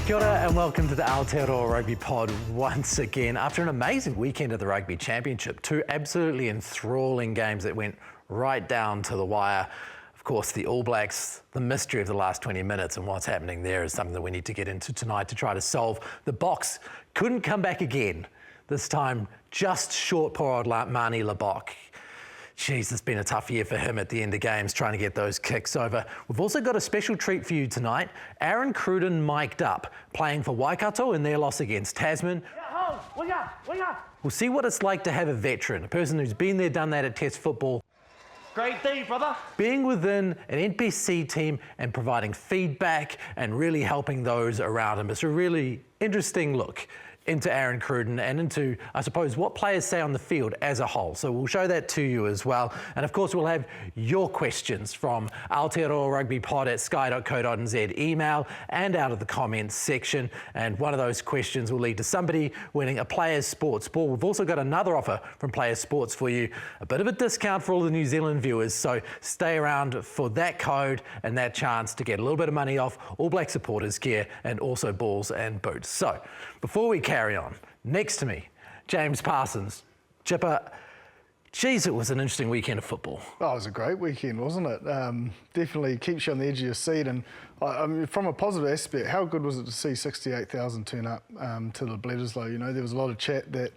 Kia ora and welcome to the Aotearoa Rugby Pod once again. After an amazing weekend of the Rugby Championship, two absolutely enthralling games that went right down to the wire. Of course, the All Blacks, the mystery of the last 20 minutes and what's happening there is something that we need to get into tonight to try to solve. The Boks couldn't come back again, this time just short poor old Mani Labok. Jeez, it's been a tough year for him at the end of games, trying to get those kicks over. We've also got a special treat for you tonight. Aaron Cruden mic'd up, playing for Waikato in their loss against Tasman. We'll see what it's like to have a veteran, a person who's been there, done that at Test football. Great day, brother. Being within an NPC team and providing feedback and really helping those around him. It's a really interesting look into Aaron Cruden and into, I suppose, what players say on the field as a whole. So we'll show that to you as well. And of course, we'll have your questions from Aotearoa Rugby Pod at sky.co.nz email and out of the comments section. And one of those questions will lead to somebody winning a Players Sports ball. We've also got another offer from Players Sports for you, a bit of a discount for all the New Zealand viewers. So stay around for that code and that chance to get a little bit of money off All Black supporters gear and also balls and boots. So before we carry on, next to me, James Parsons. Chipper, geez, it was an interesting weekend of football. Oh, it was a great weekend, wasn't it? Definitely keeps you on the edge of your seat. And I mean, from a positive aspect, how good was it to see 68,000 turn up to the Bledisloe? You know, there was a lot of chat that,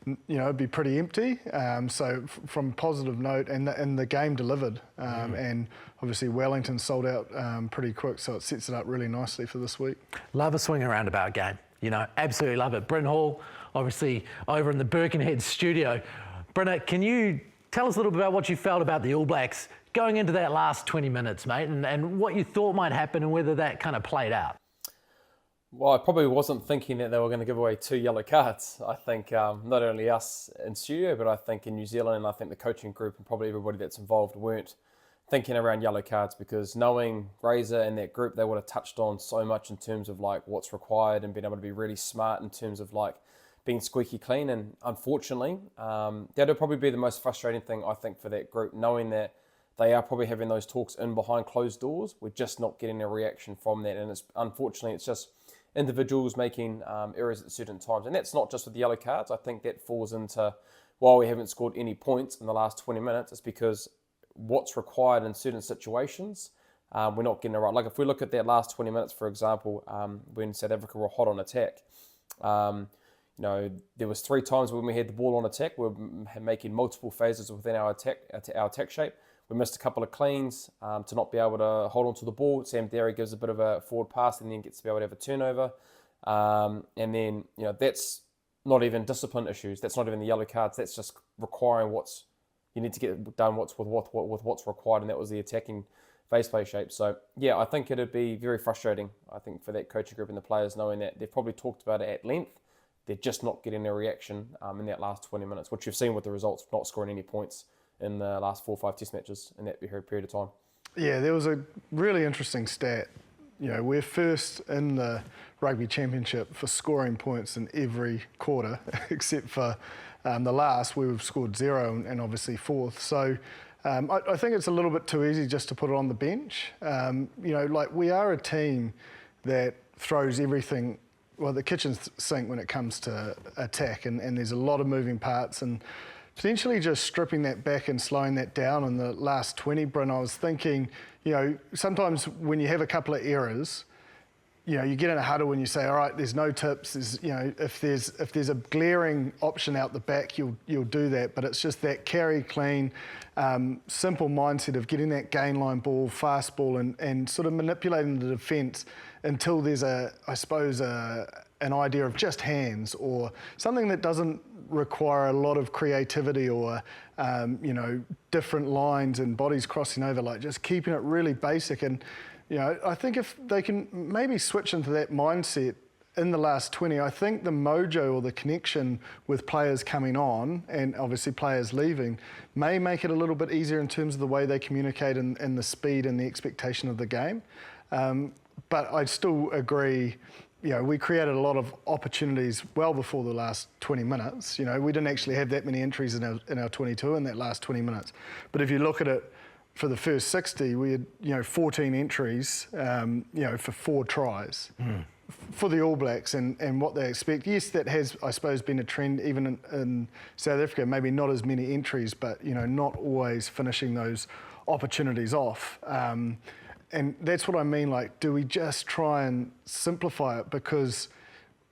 you know, it'd be pretty empty. So from a positive note, and the game delivered. And obviously Wellington sold out pretty quick, so it sets it up really nicely for this week. Love a swing around about game. You know, absolutely love it. Bryn Hall, obviously over in the Birkenhead studio. Brynna, can you tell us a little bit about what you felt about the All Blacks going into that last 20 minutes, mate, and what you thought might happen and whether that kind of played out? Well, I probably wasn't thinking that they were going to give away 2 yellow cards. I think not only us in studio, but I think in New Zealand, and I think the coaching group and probably everybody that's involved weren't thinking around yellow cards, because knowing Razor and that group, they would have touched on so much in terms of like what's required and being able to be really smart in terms of like being squeaky clean. And unfortunately, that'll probably be the most frustrating thing, I think, for that group, knowing that they are probably having those talks in behind closed doors. We're just not getting a reaction from that. And unfortunately, it's just individuals making errors at certain times. And that's not just with the yellow cards. I think that falls into, while we haven't scored any points in the last 20 minutes, it's because what's required in certain situations, we're not getting it right. Like if we look at that last 20 minutes, for example, when South Africa were hot on attack, you know, there was 3 times when we had the ball on attack, we were making multiple phases within our attack shape. We missed a couple of cleans to not be able to hold on to the ball. Sam Derry gives a bit of a forward pass and then gets to be able to have a turnover. And then, you know, that's not even discipline issues. That's not even the yellow cards. That's just requiring you need to get done with what's required, and that was the attacking face play shape. So yeah, I think it'd be very frustrating, I think, for that coaching group and the players, knowing that they've probably talked about it at length. They're just not getting a reaction in that last 20 minutes, which you've seen with the results, not scoring any points in the last 4 or 5 test matches in that period of time. Yeah, there was a really interesting stat. You know, we're first in the Rugby Championship for scoring points in every quarter, except for the last, where we've scored 0 and obviously 4th. So I think it's a little bit too easy just to put it on the bench. You know, like we are a team that throws everything, well, the kitchen sink when it comes to attack, and there's a lot of moving parts, and potentially just stripping that back and slowing that down in the last 20, Bryn, I was thinking, you know, sometimes when you have a couple of errors, you know, you get in a huddle when you say, all right, there's no tips. There's, you know, if there's a glaring option out the back, you'll do that. But it's just that carry clean, simple mindset of getting that gain line ball, fast ball, and sort of manipulating the defence until there's an idea of just hands or something that doesn't require a lot of creativity or, you know, different lines and bodies crossing over, like just keeping it really basic. And, you know, I think if they can maybe switch into that mindset in the last 20, I think the mojo or the connection with players coming on and obviously players leaving may make it a little bit easier in terms of the way they communicate and the speed and the expectation of the game. But I still agree, you know, we created a lot of opportunities well before the last 20 minutes. You know, we didn't actually have that many entries in our 22 in that last 20 minutes. But if you look at it, for the first 60, we had, you know, 14 entries, you know, for 4 tries. for the All Blacks and what they expect. Yes, that has, I suppose, been a trend even in South Africa. Maybe not as many entries, but not always finishing those opportunities off. And that's what I mean. Like, do we just try and simplify it, because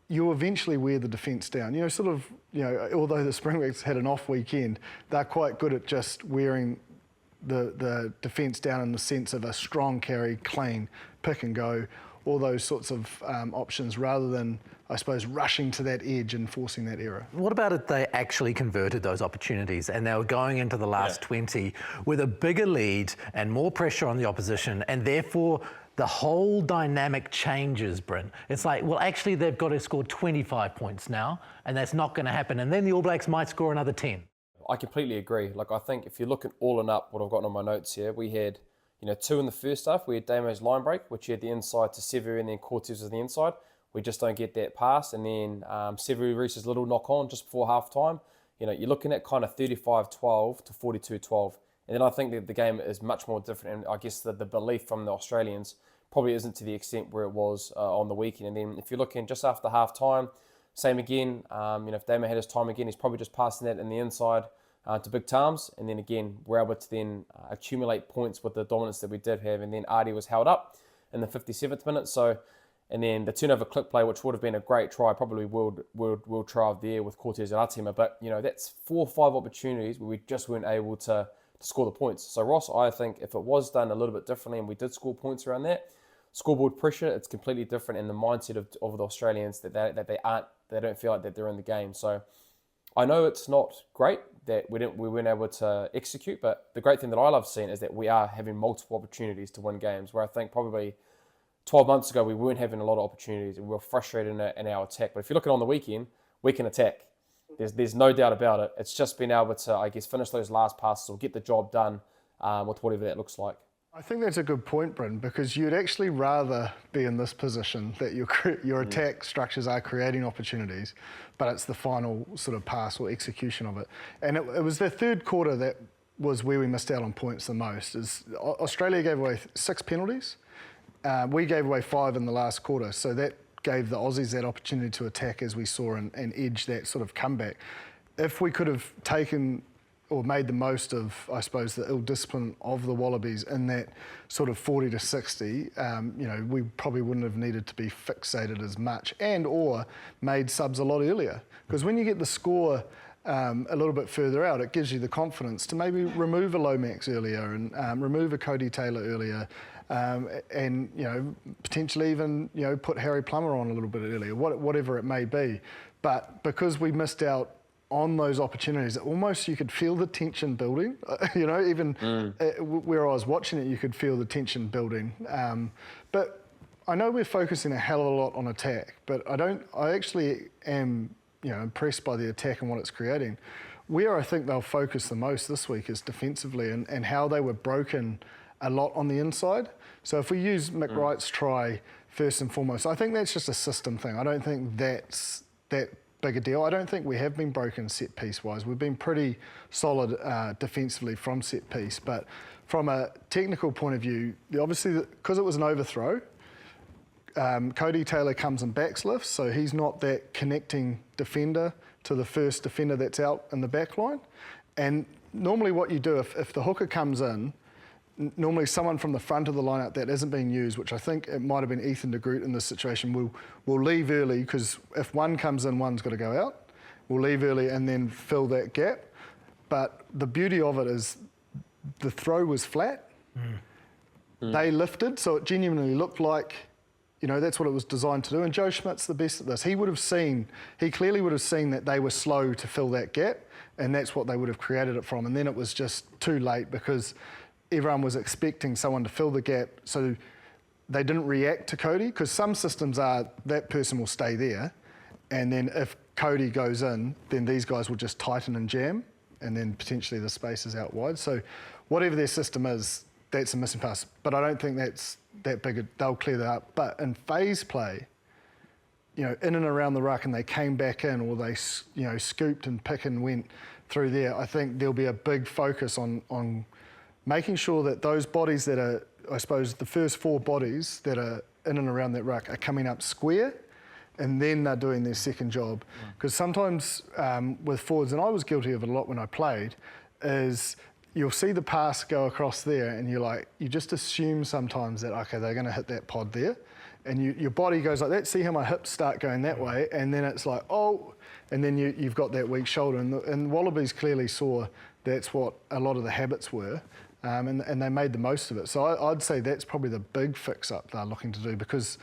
you eventually wear the defence down. Although the Springboks had an off weekend, they're quite good at just wearing the defence down in the sense of a strong carry, clean, pick and go, all those sorts of options, rather than, I suppose, rushing to that edge and forcing that error. What about if they actually converted those opportunities and they were going into the last 20 with a bigger lead and more pressure on the opposition, and therefore the whole dynamic changes, Bryn? It's like, well, actually they've got to score 25 points now, and that's not going to happen. And then the All Blacks might score another 10. I completely agree. Like, I think if you look at all and up what I've got on my notes here, we had 2 in the first half. We had Damo's line break, which he had the inside to Sevu, and then Cortez was the inside. We just don't get that pass. And then Sevu reaches little knock on just before half time. You're looking at kind of 35-12 to 42-12. And then I think that the game is much more different. And I guess the belief from the Australians probably isn't to the extent where it was on the weekend. And then if you're looking just after half time, same again. If Damo had his time again, he's probably just passing that in the inside to Big Tams, and then again we're able to then accumulate points with the dominance that we did have. And then Artie was held up in the 57th minute, and then the turnover click play, which would have been a great try, probably world try of the year with Cortez Ratima, but that's 4 or 5 opportunities where we just weren't able to score the points. So Ross, I think if it was done a little bit differently and we did score points around that, scoreboard pressure, it's completely different in the mindset of the Australians, that they don't feel like that they're in the game. So I know it's not great that we weren't able to execute, but the great thing that I love seeing is that we are having multiple opportunities to win games, where I think probably 12 months ago we weren't having a lot of opportunities and we were frustrated in our attack. But if you look at it on the weekend, we can attack. There's no doubt about it. It's just being able to, I guess, finish those last passes or get the job done with whatever that looks like. I think that's a good point, Bryn, because you'd actually rather be in this position, that your attack structures are creating opportunities, but it's the final sort of pass or execution of it. And it was the third quarter that was where we missed out on points the most. Australia gave away 6 penalties. We gave away 5 in the last quarter, so that gave the Aussies that opportunity to attack, as we saw, and edge that sort of comeback. If we could have taken or made the most of, I suppose, the ill discipline of the Wallabies in that sort of 40 to 60, we probably wouldn't have needed to be fixated as much, and or made subs a lot earlier. Because when you get the score a little bit further out, it gives you the confidence to maybe remove a Lomax earlier and remove a Cody Taylor earlier, and potentially even put Harry Plummer on a little bit earlier, whatever it may be. But because we missed out on those opportunities, almost you could feel the tension building. Where I was watching it, you could feel the tension building. But I know we're focusing a hell of a lot on attack, but I actually am impressed by the attack and what it's creating. Where I think they'll focus the most this week is defensively, and how they were broken a lot on the inside. So if we use McWright's try first and foremost, I think that's just a system thing. I don't think that's that big a deal. I don't think we have been broken set piece wise. We've been pretty solid defensively from set piece, but from a technical point of view, obviously because it was an overthrow, Cody Taylor comes and backs lifts, so he's not that connecting defender to the first defender that's out in the back line. And normally what you do, if the hooker comes in, normally someone from the front of the lineup that isn't being used, which I think it might have been Ethan de Groot in this situation, will leave early, because if one comes in, one's got to go out. We'll leave early and then fill that gap. But the beauty of it is the throw was flat. They lifted, so it genuinely looked like, that's what it was designed to do. And Joe Schmidt's the best at this. He clearly would have seen that they were slow to fill that gap, and that's what they would have created it from. And then it was just too late, because everyone was expecting someone to fill the gap, so they didn't react to Cody, because some systems are that person will stay there, and then if Cody goes in, then these guys will just tighten and jam, and then potentially the space is out wide. So whatever their system is, that's a missing pass. But I don't think that's that big. They'll clear that up. But in phase play, in and around the ruck, and they came back in, or they scooped and pick and went through there, I think there'll be a big focus on making sure that those bodies that are, I suppose, the first 4 bodies that are in and around that ruck are coming up square, and then they're doing their second job. Because sometimes with forwards, and I was guilty of it a lot when I played, is you'll see the pass go across there, and you just assume sometimes that, okay, they're going to hit that pod there. And your body goes like that, see how my hips start going that way, and then it's like, oh, and then you've got that weak shoulder. And Wallabies clearly saw that's what a lot of the habits were, and they made the most of it. So I'd say that's probably the big fix-up they're looking to do, because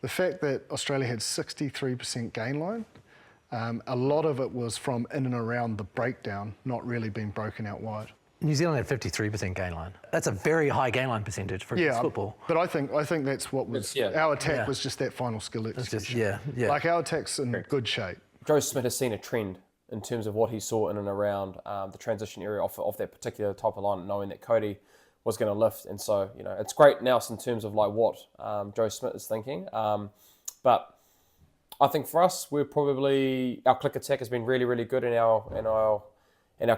the fact that Australia had 63% gain line, a lot of it was from in and around the breakdown, not really being broken out wide. New Zealand had 53% gain line. That's a very high gain line percentage for football. But I think that's what was our attack was just that final skill execution. Like our attack's in good shape. Joe Schmidt has seen a trend in terms of what he saw in and around the transition area of that particular type of line, knowing that Cody was going to lift. And so, it's great now in terms of like what Joe Schmidt is thinking. But I think for us, our click attack has been really, really good in our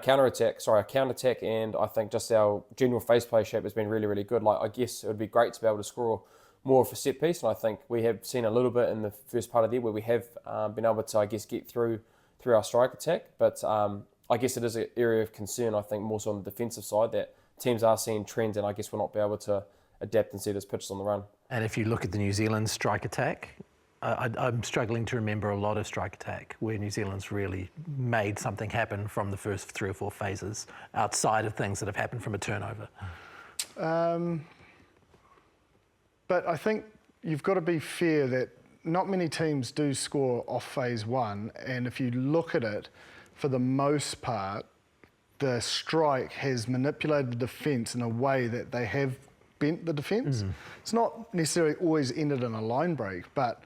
counter attack, and I think just our general face play shape has been really, really good. Like, I guess it would be great to be able to score more of a set piece, and I think we have seen a little bit in the first part of there where we have been able to, I guess, get through our strike attack. But I guess it is an area of concern, I think, more so on the defensive side, that teams are seeing trends, and I guess we'll not be able to adapt and see those pitches on the run. And if you look at the New Zealand strike attack, I'm struggling to remember a lot of strike attack where New Zealand's really made something happen from the first 3 or 4 phases, outside of things that have happened from a turnover. But I think you've got to be fair that not many teams do score off phase 1, and if you look at it, for the most part, the strike has manipulated the defence in a way that they have bent the defence. It's not necessarily always ended in a line break, but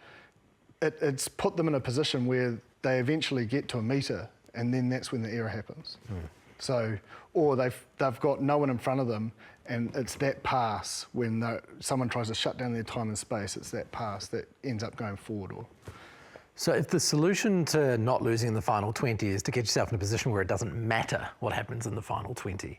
it's put them in a position where they eventually get to a metre, and then that's when the error happens. So, or they've got no one in front of them, and it's that pass when someone tries to shut down their time and space. It's that pass that ends up going forward. So if the solution to not losing in the final 20 is to get yourself in a position where it doesn't matter what happens in the final 20,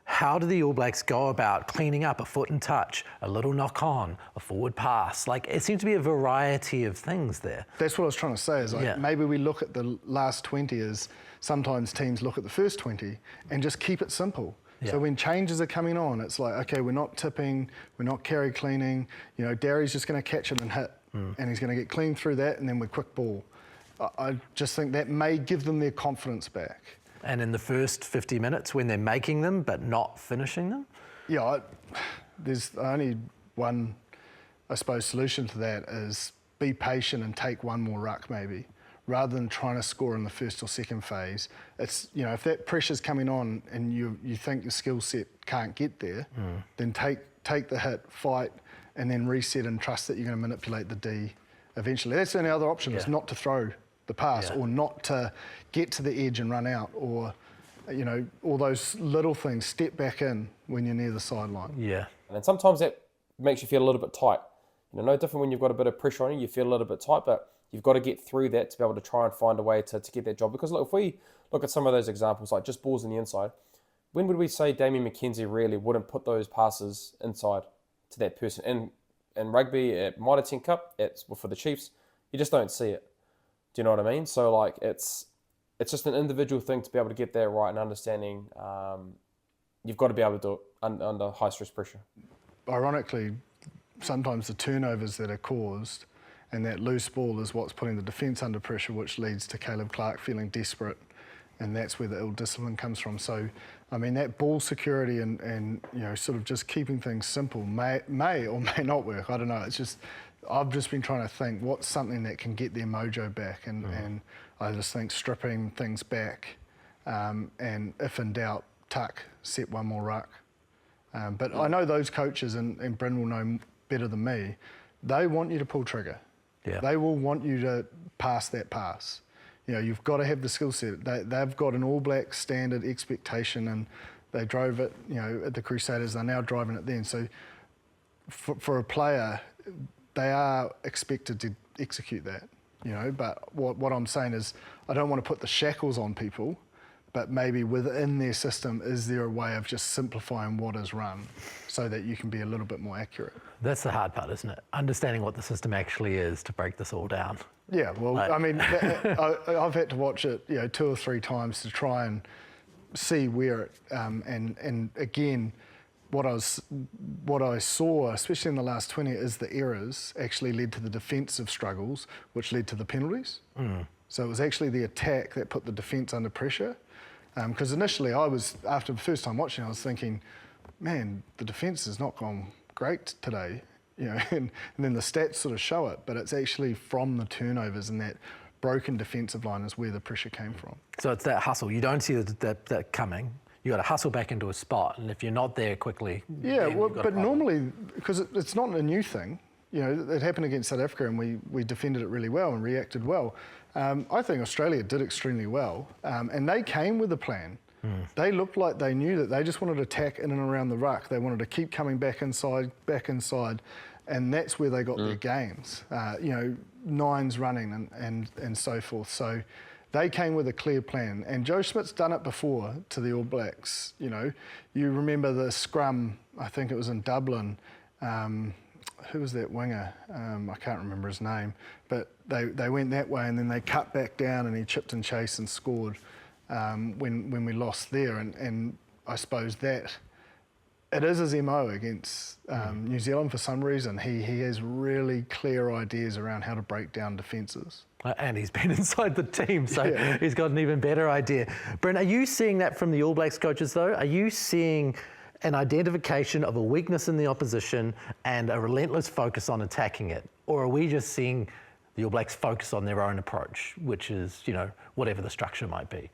how do the All Blacks go about cleaning up a foot and touch, a little knock on, a forward pass? Like, it seems to be a variety of things there. That's what I was trying to say, is like maybe we look at the last 20 as sometimes teams look at the first 20 and just keep it simple. So when changes are coming on, it's like, okay, we're not tipping, we're not carry cleaning, Darry's just going to catch it and hit, and he's going to get clean through that, and then we're quick ball. I just think that may give them their confidence back. And in the first 50 minutes when they're making them but not finishing them? Yeah, there's only one, I suppose, solution to that is be patient and take one more ruck maybe. Rather than trying to score in the first or second phase, it's, if that pressure's coming on and you think your skill set can't get there, then take the hit, fight, and then reset and trust that you're going to manipulate the D eventually. That's the only other option, is not to throw the pass or not to get to the edge and run out, or all those little things. Step back in when you're near the sideline. And then sometimes that makes you feel a little bit tight. No different when you've got a bit of pressure on you feel a little bit tight, but you've got to get through that to be able to try and find a way to get that job. Because look, if we look at some of those examples, like just balls on the inside, when would we say Damian McKenzie really wouldn't put those passes inside to that person? In rugby, at Mitre 10 Cup, for the Chiefs, you just don't see it. Do you know what I mean? So like it's just an individual thing to be able to get that right, and understanding you've got to be able to do it under high stress pressure. Ironically, Sometimes the turnovers that are caused and that loose ball is what's putting the defence under pressure, which leads to Caleb Clark feeling desperate, and that's where the ill discipline comes from. So, I mean, that ball security and sort of just keeping things simple may or may not work. I don't know. It's just, I've just been trying to think what's something that can get their mojo back, and I just think stripping things back, and if in doubt, tuck, set one more ruck. But I know those coaches, and Bryn will know better than me, they want you to pull trigger. Yeah. They will want you to pass that pass. You've got to have the skill set. They've got an All Black standard expectation, and they drove it, at the Crusaders. They're now driving it then. So for a player, they are expected to execute that, But what I'm saying is, I don't want to put the shackles on people, but maybe within their system, is there a way of just simplifying what is run so that you can be a little bit more accurate? That's the hard part, isn't it? Understanding what the system actually is to break this all down. Yeah, well, I mean, I've had to watch it, 2 or 3 times to try and see where it, and again, what I saw, especially in the last 20, is the errors actually led to the defensive struggles, which led to the penalties. So it was actually the attack that put the defence under pressure. Because initially after the first time watching, I was thinking, man, the defence has not gone great today, and then the stats sort of show it, but it's actually from the turnovers and that broken defensive line is where the pressure came from. So it's that hustle. You don't see that coming. You got to hustle back into a spot, and if you're not there quickly, yeah. Well, but normally, because it's not a new thing, it happened against South Africa, and we defended it really well and reacted well. I think Australia did extremely well, and they came with a plan. They looked like they knew that they just wanted to attack in and around the ruck. They wanted to keep coming back inside, and that's where they got their gains. Nines running and so forth. So they came with a clear plan, and Joe Schmidt's done it before to the All Blacks. You remember the scrum, I think it was in Dublin. Who was that winger? I can't remember his name, but they went that way, and then they cut back down, and he chipped and chased and scored when we lost there. And I suppose that it is his MO against New Zealand for some reason. He has really clear ideas around how to break down defences. And he's been inside the team, so he's got an even better idea. Brent, are you seeing that from the All Blacks coaches, though? Are you seeing an identification of a weakness in the opposition and a relentless focus on attacking it? Or are we just seeing the All Blacks focus on their own approach, which is, whatever the structure might be?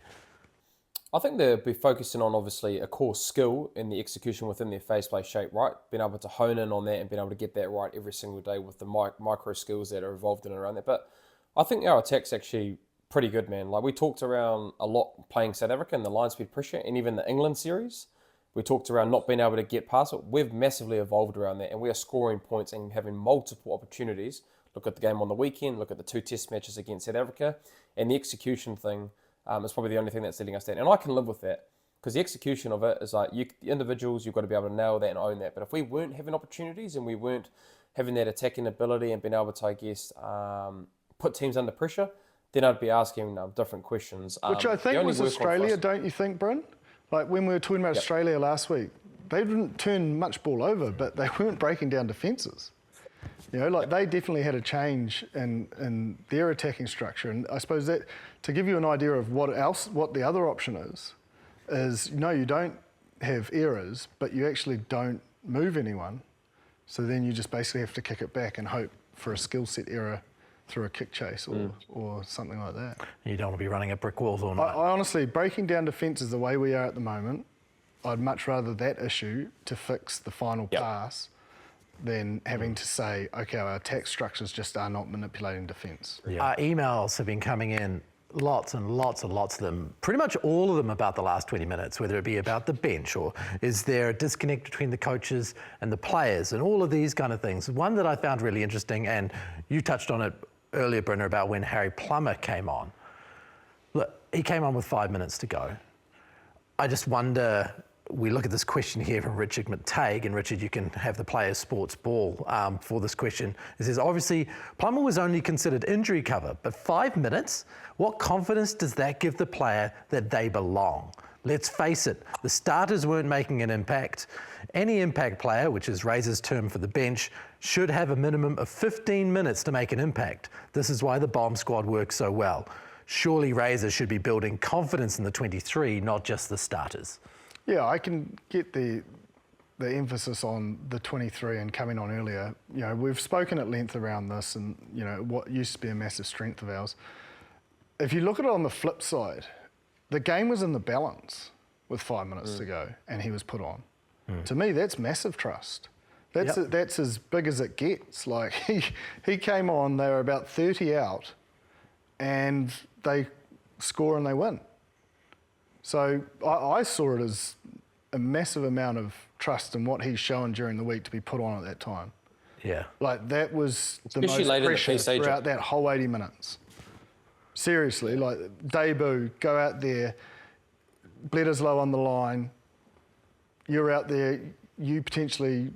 I think they'll be focusing on, obviously, a core skill in the execution within their phase play shape, right? Being able to hone in on that and being able to get that right every single day with the micro skills that are involved in and around that. But I think our attack's actually pretty good, man. Like, we talked around a lot playing South Africa and the line speed pressure, and even the England series. We talked around not being able to get past it. We've massively evolved around that, and we are scoring points and having multiple opportunities. Look at the game on the weekend, look at the 2 test matches against South Africa, and the execution thing is probably the only thing that's letting us down. And I can live with that, because the execution of it is like, the individuals, you've got to be able to nail that and own that. But if we weren't having opportunities and we weren't having that attacking ability and being able to, I guess, put teams under pressure, then I'd be asking different questions. Which I think was Australia, don't you think, Bryn? Like when we were talking about Australia last week, they didn't turn much ball over, but they weren't breaking down defences. They definitely had a change in their attacking structure. And I suppose that, to give you an idea of what the other option is, no, you don't have errors, but you actually don't move anyone. So then you just basically have to kick it back and hope for a skill set error through a kick chase or something like that. You don't want to be running at brick walls all night. I honestly, breaking down defences the way we are at the moment, I'd much rather that issue to fix the final pass than having to say, okay, our attack structures just are not manipulating defence. Our emails have been coming in, lots and lots and lots of them, pretty much all of them about the last 20 minutes, whether it be about the bench or is there a disconnect between the coaches and the players and all of these kind of things. One that I found really interesting, and you touched on it earlier, Brenner, about when Harry Plummer came on. Look, he came on with 5 minutes to go. I just wonder, we look at this question here from Richard McTague, and Richard, you can have the Players Sports Ball for this question. It says, obviously, Plummer was only considered injury cover, but 5 minutes? What confidence does that give the player that they belong? Let's face it, the starters weren't making an impact. Any impact player, which is Razor's term for the bench, should have a minimum of 15 minutes to make an impact. This is why the bomb squad works so well. Surely Razor should be building confidence in the 23, not just the starters. Yeah, I can get the emphasis on the 23 and coming on earlier. We've spoken at length around this and, what used to be a massive strength of ours. If you look at it on the flip side, the game was in the balance with 5 minutes to go and he was put on. To me, that's massive trust. That's as big as it gets. Like, he came on, they were about 30 out and they score and they win. So I saw it as a massive amount of trust in what he's shown during the week to be put on at that time. Yeah. Like, that was the Especially most pressure the throughout that whole 80 minutes. Seriously, like, debut, go out there. Bledisloe on the line, you're out there, you potentially,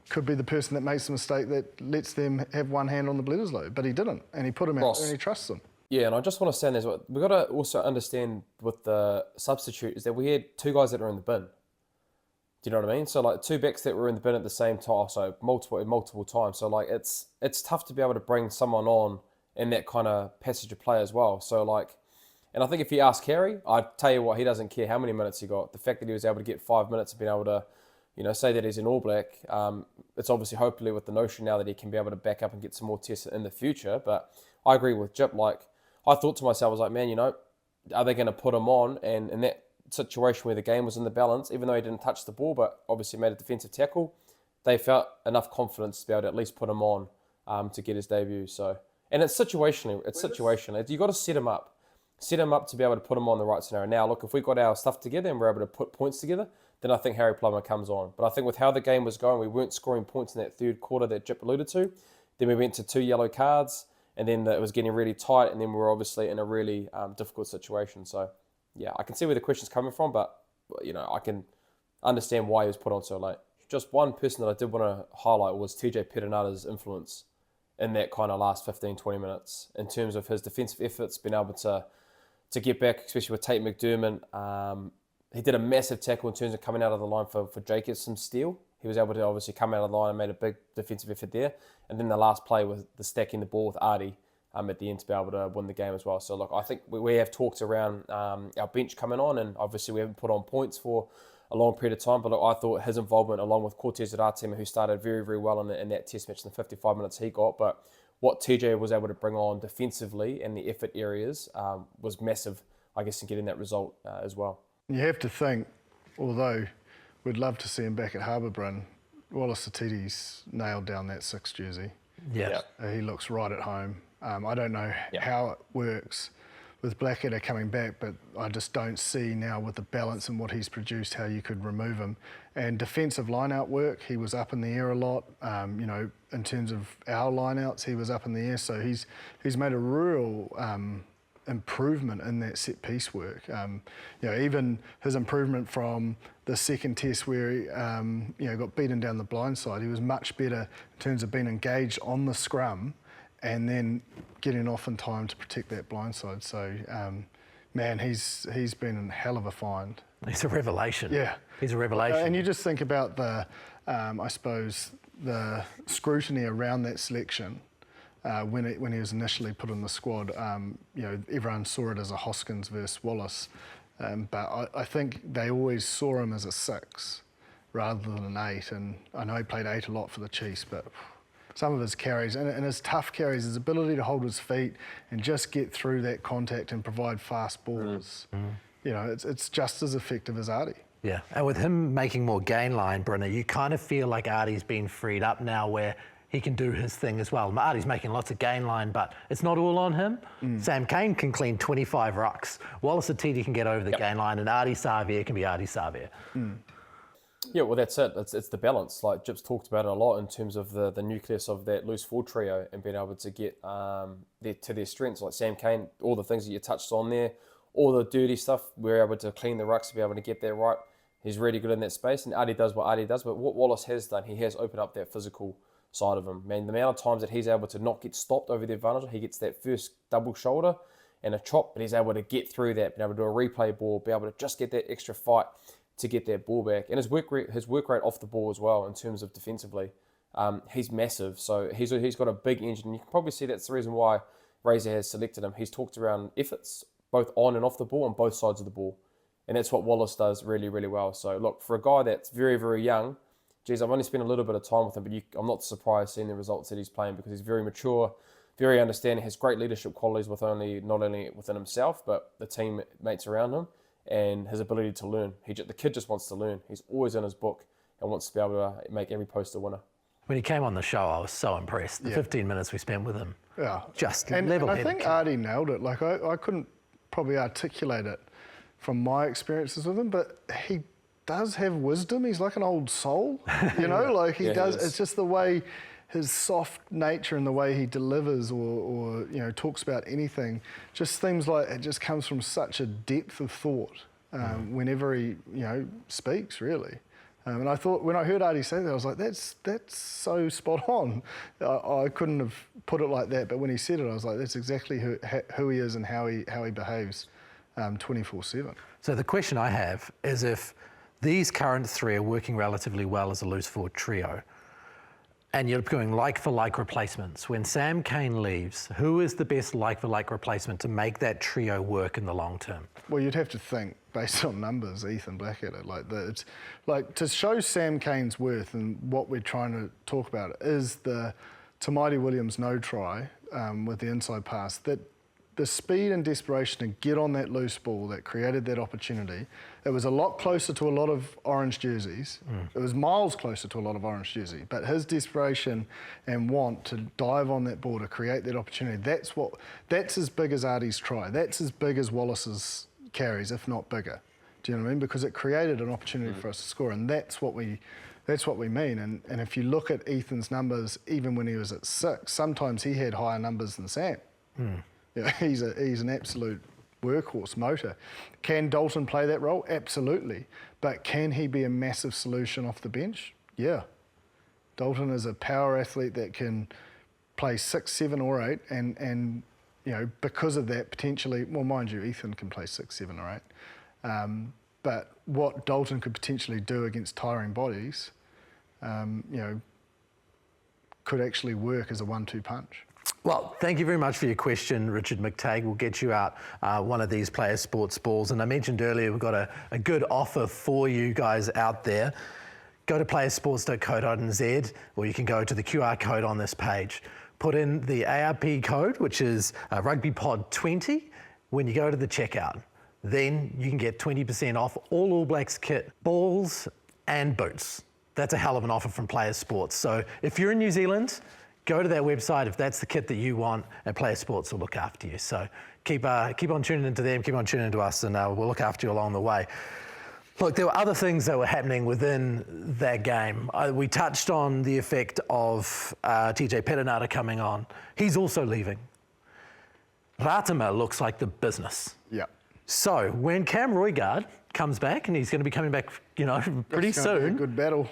could be the person that makes the mistake that lets them have one hand on the Bledisloe, but he didn't, and he put him out there and he trusts them. Yeah, and I just want to say this, we've got to also understand with the substitute is that we had 2 guys that were in the bin. Do you know what I mean? So like 2 backs that were in the bin at the same time, so multiple times. So like it's tough to be able to bring someone on in that kind of passage of play as well. So like, and I think if you ask Harry, I'd tell you what, he doesn't care how many minutes he got. The fact that he was able to get 5 minutes and being able to, say that he's an All Black, it's obviously hopefully with the notion now that he can be able to back up and get some more tests in the future. But I agree with Jip. Like, I thought to myself, I was like, man, are they going to put him on? And in that situation where the game was in the balance, even though he didn't touch the ball, but obviously made a defensive tackle, they felt enough confidence to be able to at least put him on to get his debut. So, and it's situational. You got to set him up to be able to put him on the right scenario. Now, look, if we got our stuff together and we're able to put points together, then I think Harry Plummer comes on. But I think with how the game was going, we weren't scoring points in that third quarter that Jip alluded to. Then we went to 2 yellow cards, and then it was getting really tight, and then we were obviously in a really difficult situation. So, yeah, I can see where the question's coming from, but, I can understand why he was put on so late. Just one person that I did want to highlight was TJ Perenata's influence in that kind of last 15, 20 minutes in terms of his defensive efforts, being able to get back, especially with Tate McDermott. He did a massive tackle in terms of coming out of the line for Jacobson's steal. He was able to obviously come out of the line and made a big defensive effort there. And then the last play was the stacking the ball with Artie at the end to be able to win the game as well. So, look, I think we have talked around our bench coming on, and obviously we haven't put on points for a long period of time. But look, I thought his involvement along with Cortez Ratima, who started very, very well in that test match in the 55 minutes he got, but what TJ was able to bring on defensively and the effort areas was massive, I guess, in getting that result as well. You have to think, although we'd love to see him back at Harbour-Bryn, Wallace Sititi's nailed down that 6 jersey. Yeah. He looks right at home. I don't know how it works with Blackadder coming back, but I just don't see now with the balance and what he's produced how you could remove him. And defensive line-out work, he was up in the air a lot. In terms of our line-outs, he was up in the air. So he's made a real improvement in that set-piece work. Even his improvement from the second test where he got beaten down the blind side, he was much better in terms of being engaged on the scrum and then getting off in time to protect that blind side. So, man, he's been a hell of a find. He's a revelation. Yeah. He's a revelation. And you just think about the, I suppose, the scrutiny around that selection when he was initially put in the squad. Everyone saw it as a Hoskins versus Wallace. But I think they always saw him as a 6 rather than an 8. And I know he played 8 a lot for the Chiefs, but some of his carries, and his tough carries, his ability to hold his feet and just get through that contact and provide fast balls, it's just as effective as Artie. Yeah, and with him making more gain line, Brynner, you kind of feel like Artie's been freed up now where he can do his thing as well. Artie's making lots of gain line, but it's not all on him. Sam Cane can clean 25 rucks. Wallace Sititi can get over the gain line, and Artie Savia can be Artie Savia. Yeah, well, that's it. It's the balance. Like Jip's talked about it a lot in terms of the nucleus of that loose forward trio and being able to get to their strengths. Like Sam Cane, all the things that you touched on there, all the dirty stuff, we're able to clean the rucks to be able to get that right. He's really good in that space, and Artie does what Artie does. But what Wallace has done, he has opened up that physical side of him. Man, the amount of times that he's able to not get stopped over the advantage, he gets that first double shoulder and a chop, but he's able to get through that, being able to do a replay ball, be able to just get that extra fight to get that ball back. And his work rate off the ball as well in terms of defensively. He's massive, so he's got a big engine. You can probably see that's the reason why Razor has selected him. He's talked around efforts, both on and off the ball, on both sides of the ball. And that's what Wallace does really, really well. So look, for a guy that's very, very young, geez, I've only spent a little bit of time with him, but I'm not surprised seeing the results that he's playing because he's very mature, very understanding, has great leadership qualities not only within himself, but the teammates around him, and his ability to learn. The kid just wants to learn. He's always in his book and wants to be able to make every post a winner. When he came on the show, I was so impressed. The 15 minutes we spent with him, just level-headed. And I think Artie nailed it. Like I couldn't probably articulate it from my experiences with him, but he does have wisdom. He's like an old soul, like he does. It's just the way his soft nature and the way he delivers or talks about anything just seems like it just comes from such a depth of thought whenever he speaks, really. And I thought, when I heard Artie say that, I was like, that's so spot on. I couldn't have put it like that, but when he said it, I was like, that's exactly who he is and how he behaves 24/7. So the question I have is, if these current three are working relatively well as a loose forward trio, and you're doing like-for-like replacements, when Sam Cane leaves, who is the best like-for-like replacement to make that trio work in the long term? Well, you'd have to think, based on numbers, Ethan Blackadder. It's like, to show Sam Cane's worth and what we're trying to talk about is the Tamaiti Williams no try with the inside pass. That the speed and desperation to get on that loose ball that created that opportunity. It was a lot closer to a lot of orange jerseys. It was miles closer to a lot of orange jerseys. But his desperation and want to dive on that ball to create that opportunity, that's as big as Artie's try. That's as big as Wallace's carries, if not bigger. Do you know what I mean? Because it created an opportunity for us to score, and that's what we mean. And if you look at Ethan's numbers, even when he was at 6, sometimes he had higher numbers than Sam. Yeah, he's an absolute workhorse motor. Can Dalton play that role? Absolutely. But can he be a massive solution off the bench? Yeah. Dalton is a power athlete that can play 6, 7 or 8 and because of that potentially, well, mind you, Ethan can play 6, 7 or 8. But what Dalton could potentially do against tiring bodies, could actually work as a 1-2 punch. Well, thank you very much for your question, Richard McTagg. We'll get you out one of these Player Sports balls. And I mentioned earlier, we've got a good offer for you guys out there. Go to playersports.co.nz, or you can go to the QR code on this page. Put in the ARP code, which is RugbyPod20, when you go to the checkout. Then you can get 20% off all Blacks kit, balls and boots. That's a hell of an offer from Player Sports. So if you're in New Zealand, go to their website if that's the kit that you want, and Player Sports will look after you. So keep on tuning into them, keep on tuning into us, and we'll look after you along the way. Look, there were other things that were happening within that game. We touched on the effect of TJ Perenara coming on. He's also leaving. Ratima looks like the business. Yeah. So when Cam Roigard comes back, and he's going to be coming back, pretty soon. Be a good battle.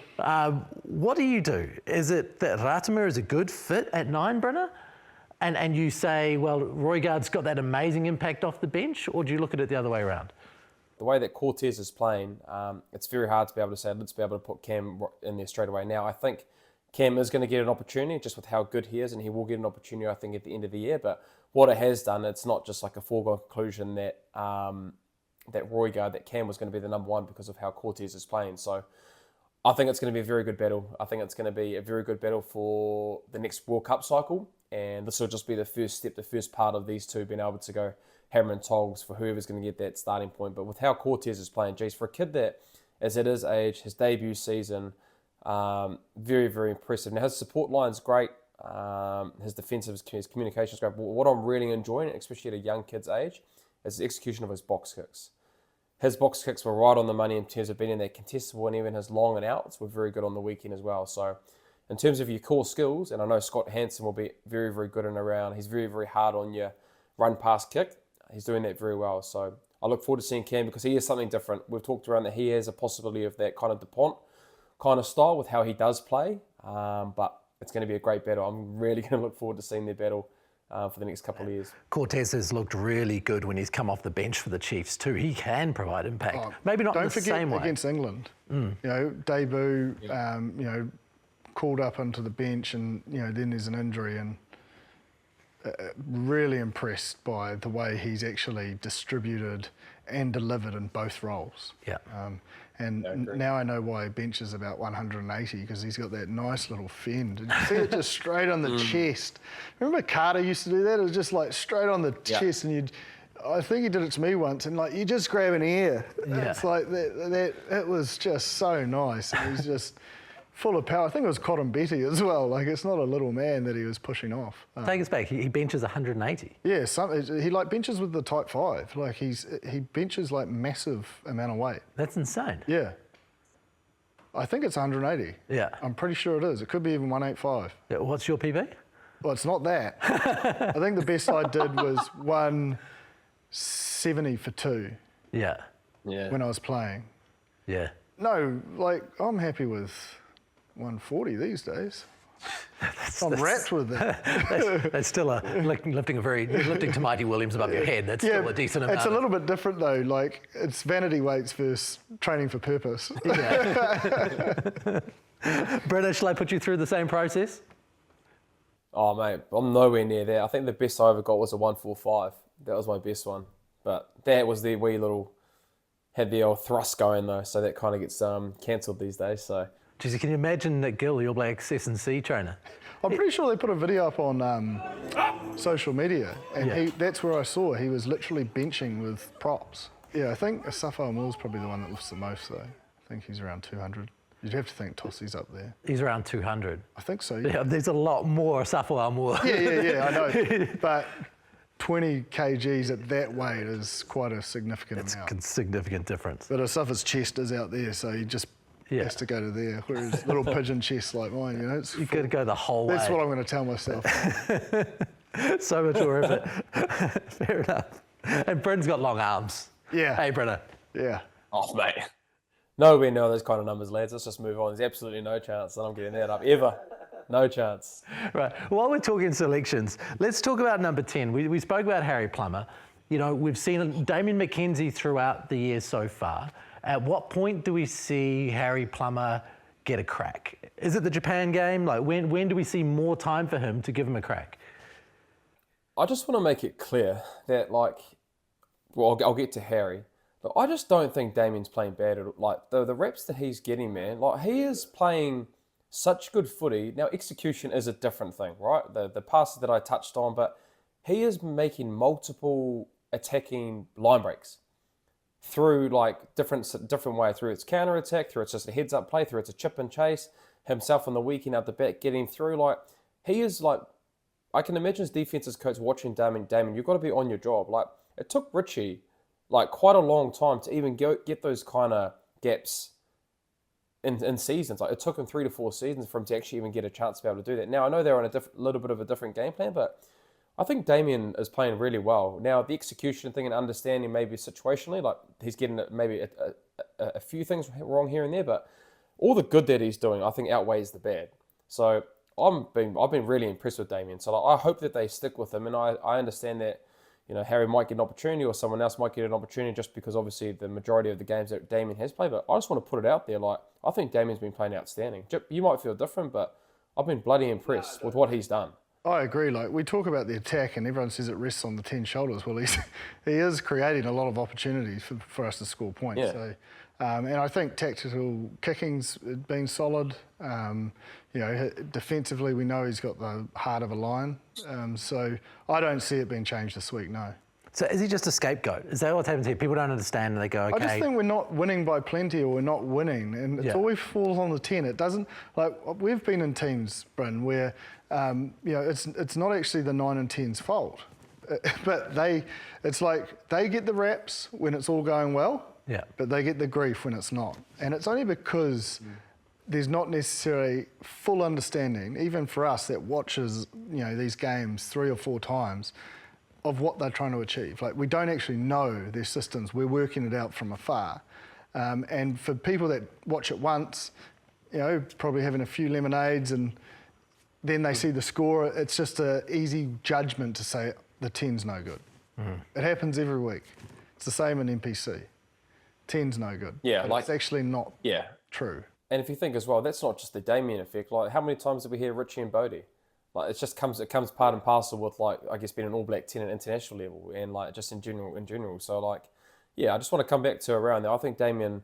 What do you do? Is it that Ratima is a good fit at 9, Brynner? And you say, well, Roigard's got that amazing impact off the bench, or do you look at it the other way around? The way that Cortez is playing, it's very hard to be able to say, let's be able to put Cam in there straight away. Now, I think Cam is going to get an opportunity just with how good he is, and he will get an opportunity, I think, at the end of the year. But what it has done, it's not just like a foregone conclusion that that Cam was going to be the number 1 because of how Cortez is playing. So I think it's going to be a very good battle. I think it's going to be a very good battle for the next World Cup cycle. And this will just be the first step, the first part of these two being able to go hammer and tongs for whoever's going to get that starting point. But with how Cortez is playing, geez, for a kid that is at his age, his debut season, very, very impressive. Now, his support line's great. His defensive, his communication is great. But what I'm really enjoying, especially at a young kid's age, is the execution of his box kicks. His box kicks were right on the money in terms of being in there contestable, and even his long and outs were very good on the weekend as well. So in terms of your core skills, and I know Scott Hansen will be very, very good in around. He's very, very hard on your run pass kick. He's doing that very well. So I look forward to seeing Cam because he is something different. We've talked around that he has a possibility of that kind of DuPont kind of style with how he does play. But it's going to be a great battle. I'm really going to look forward to seeing their battle for the next couple of years. Cortez has looked really good when he's come off the bench for the Chiefs too. He can provide impact. Maybe not in the same way. Don't forget against England. Debut, called up onto the bench, and then there's an injury, and really impressed by the way he's actually distributed and delivered in both roles. Yeah. Now I know why he benches about 180, because he's got that nice little fend. And you see it just straight on the chest. Remember Carter used to do that? It was just like straight on the chest, and I think he did it to me once, and like you just grab an ear. Yeah. It's like that. It was just so nice. It was just full of power. I think it was Cotton Betty as well. Like, it's not a little man that he was pushing off. Take us back. He benches 180. Yeah, he like benches with the type 5. Like he benches like massive amount of weight. That's insane. Yeah. I think it's 180. Yeah. I'm pretty sure it is. It could be even 185. Yeah, what's your PB? Well, it's not that. I think the best I did was 170 for 2 Yeah. when I was playing. Yeah. No, like, I'm happy with 140 these days. I'm wrapped with that. That's still lifting to Mighty Williams above your head. That's still a decent amount. It's a little bit different though. Like, it's vanity weights versus training for purpose. British, shall I put you through the same process? Oh, mate, I'm nowhere near there. I think the best I ever got was a 145. That was my best one. But that was the wee little, had the old thrust going though, so that kind of gets cancelled these days. So. Geez, can you imagine Nick Gill, your Blacks S&C trainer? I'm pretty sure they put a video up on social media, and that's where I saw he was literally benching with props. Yeah, I think Asafo Moore's probably the one that lifts the most though. I think he's around 200. You'd have to think Tossi's up there. He's around 200. I think so. Yeah, there's a lot more Asafo Aumua. Yeah, I know. But 20 kgs at that weight is quite a significant amount. It's a significant difference. But Asafa's chest is out there, so he just has to go to there. Whereas little pigeon chests like mine, you know, it's You've got to go the whole way. That's what I'm going to tell myself. So much more effort. Fair enough. And Brendan's got long arms. Yeah. Hey, Brendan. Yeah. Oh, mate. Nowhere near those kind of numbers, lads. Let's just move on. There's absolutely no chance that I'm getting that up, ever. No chance. Right. While we're talking selections, let's talk about number 10. We spoke about Harry Plummer. You know, we've seen Damian McKenzie throughout the year so far. At what point do we see Harry Plummer get a crack? Is it the Japan game? Like, when do we see more time for him to give him a crack? I just want to make it clear that, like, well, I'll get to Harry, but I just don't think Damian's playing bad. Like, the reps that he's getting, man, like, he is playing such good footy. Now, execution is a different thing, right? The passes that I touched on, but he is making multiple attacking line breaks through, like, different way, through its counter attack, through it's just a heads up play, through it's a chip and chase, himself on the weekend out the back getting through. Like, he is, like, I can imagine his defense's coach watching Damian, you've got to be on your job. Like, it took Richie, like, quite a long time to even get those kind of gaps in seasons. Like, it took him 3 to 4 seasons for him to actually even get a chance to be able to do that. Now, I know they're on a little bit of a different game plan, but I think Damian is playing really well. Now, the execution thing and understanding maybe situationally, like, he's getting maybe a few things wrong here and there, but all the good that he's doing, I think, outweighs the bad. So I've been really impressed with Damian. So, like, I hope that they stick with him, and I understand that, you know, Harry might get an opportunity or someone else might get an opportunity just because obviously the majority of the games that Damian has played. But I just want to put it out there. Like, I think Damian's been playing outstanding. You might feel different, but I've been bloody impressed with what he's done. I agree. Like, we talk about the attack and everyone says it rests on the 10 shoulders. Well, he is creating a lot of opportunities for us to score points. Yeah. So, and I think tactical kicking's been solid. You know, defensively, we know he's got the heart of a lion. So I don't see it being changed this week, no. So is he just a scapegoat? Is that what's happened here? People don't understand and they go, okay. I just think we're not winning by plenty, or we're not winning, and it always falls on the 10. It doesn't, like, we've been in teams, Bryn, where, you know, it's not actually the 9 and 10's fault, but it's like they get the raps when it's all going well, but they get the grief when it's not. And it's only because there's not necessarily full understanding, even for us that watches, you know, these games 3 or 4 times, of what they're trying to achieve. Like, we don't actually know their systems. We're working it out from afar. And for people that watch it once, you know, probably having a few lemonades and then they see the score, it's just an easy judgment to say the 10's no good. It happens every week. It's the same in NPC. 10's no good. Yeah, but like, it's actually not true. And if you think as well, that's not just the Damian effect. Like, how many times did we hear Richie and Bodie? Like, it comes part and parcel with, like, I guess being an All Black 10 at international level and, like, just in general. So, like, yeah, I just want to come back to around there. I think Damian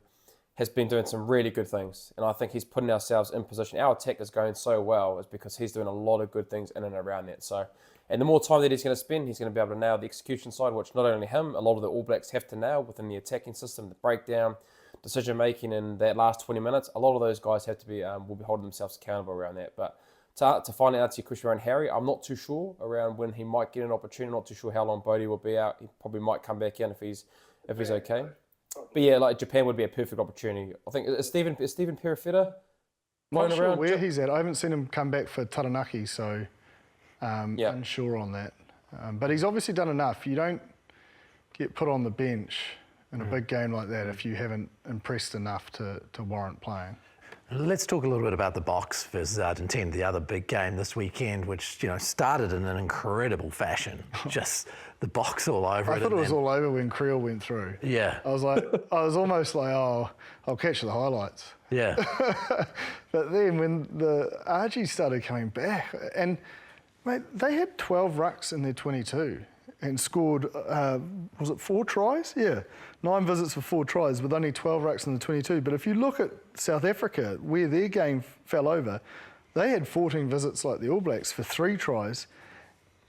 has been doing some really good things, and I think he's putting ourselves in position. Our attack is going so well is because he's doing a lot of good things in and around that. So, and the more time that he's going to spend, he's going to be able to nail the execution side, which not only him, a lot of the All Blacks have to nail within the attacking system, the breakdown, decision making in that last 20 minutes. A lot of those guys have to be will be holding themselves accountable around that. But to finally answer your question around Harry, I'm not too sure around when he might get an opportunity. Not too sure how long Bodie will be out. He probably might come back in if he's okay. But yeah, like Japan would be a perfect opportunity. I think is Stephen Perifetta Not flying sure around? where he's at. I haven't seen him come back for Taranaki, so Yeah. unsure on that. But he's obviously done enough. You don't get put on the bench in a big game like that if you haven't impressed enough to warrant playing. Let's talk a little bit about the Boks versus Argentina, the other big game this weekend, which started in an incredible fashion. Just the Boks all over it. I thought it was all over when Creel went through. Yeah. I was almost like, oh, I'll catch the highlights. Yeah. But then when the Argies started coming back, and mate, they had 12 rucks in their 22 and scored, was it 4 tries? Yeah, 9 visits for 4 tries with only 12 rucks in the 22. But if you look at South Africa, where their game fell over, they had 14 visits like the All Blacks for 3 tries,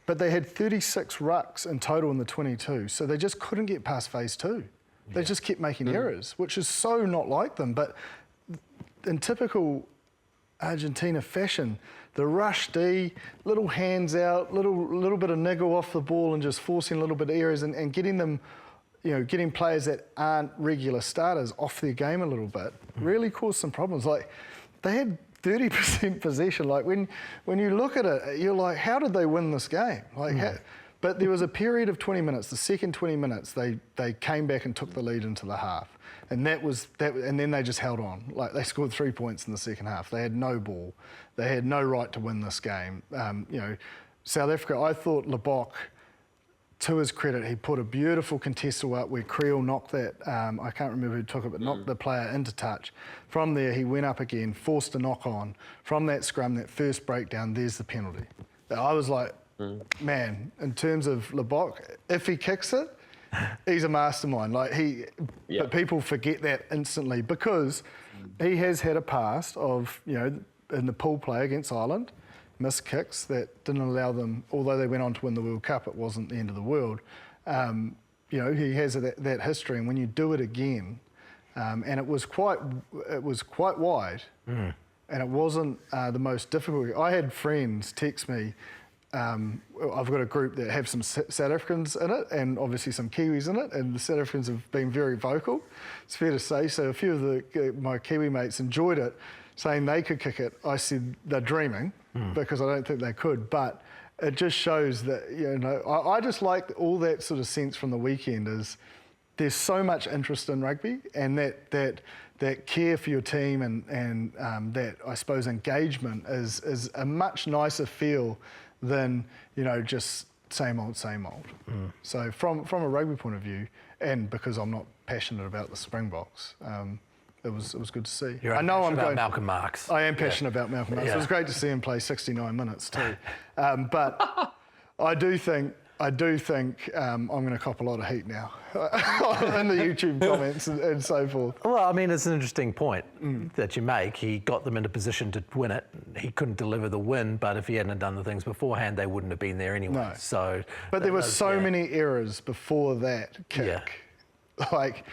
but they had 36 rucks in total in the 22. So they just couldn't get past phase 2. They just kept making errors, which is so not like them. But in typical Argentina fashion, the rush D, little hands out, little bit of niggle off the ball and just forcing a little bit of errors and getting them, getting players that aren't regular starters off their game a little bit really caused some problems. Like they had 30% possession. Like when you look at it, you're like, how did they win this game? But there was a period of 20 minutes, the second 20 minutes, they came back and took the lead into the half. And and then they just held on. Like they scored 3 points in the second half. They had no ball. They had no right to win this game. South Africa, I thought Lebok, to his credit, he put a beautiful contestal up where Creel knocked that, I can't remember who took it, but knocked the player into touch. From there, he went up again, forced a knock on. From that scrum, that first breakdown, there's the penalty. I was like, man, in terms of Lebok, if he kicks it, he's a mastermind. But people forget that instantly because he has had a past of, in the pool play against Ireland, missed kicks that didn't allow them, although they went on to win the World Cup, it wasn't the end of the world. He has that history, and when you do it again, and it was quite wide, and it wasn't the most difficult. I had friends text me. I've got a group that have some South Africans in it and obviously some Kiwis in it, and the South Africans have been very vocal, it's fair to say. So a few of my Kiwi mates enjoyed it, saying they could kick it. I said they're dreaming because I don't think they could, but it just shows that, I just like all that sort of sense from the weekend is there's so much interest in rugby, and that care for your team and that, I suppose, engagement is a much nicer feel than just same old. So from a rugby point of view, and because I'm not passionate about the Springboks, it was good to see. I know I'm about Malcolm Marx. I am passionate about Malcolm Marx. Yeah. It was great to see him play 69 minutes too. But I do think I'm going to cop a lot of heat now in the YouTube comments and so forth. Well, I mean, it's an interesting point that you make. He got them into position to win it. He couldn't deliver the win, but if he hadn't done the things beforehand, they wouldn't have been there anyway. No. So, but there were so many errors before that kick, like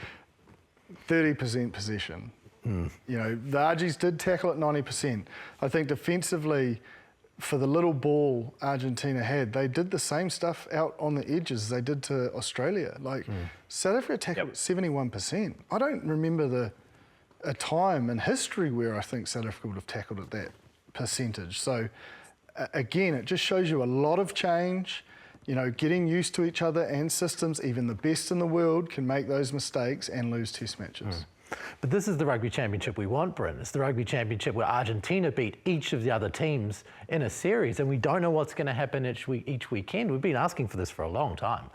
30% possession. The Argies did tackle at 90%. I think defensively, for the little ball Argentina had, they did the same stuff out on the edges as they did to Australia. South Africa tackled at 71%. I don't remember a time in history where I think South Africa would have tackled at that percentage. So again, it just shows you a lot of change, getting used to each other and systems. Even the best in the world can make those mistakes and lose test matches. But this is the Rugby Championship we want, Bryn. It's the Rugby Championship where Argentina beat each of the other teams in a series, and we don't know what's going to happen each weekend. We've been asking for this for a long time.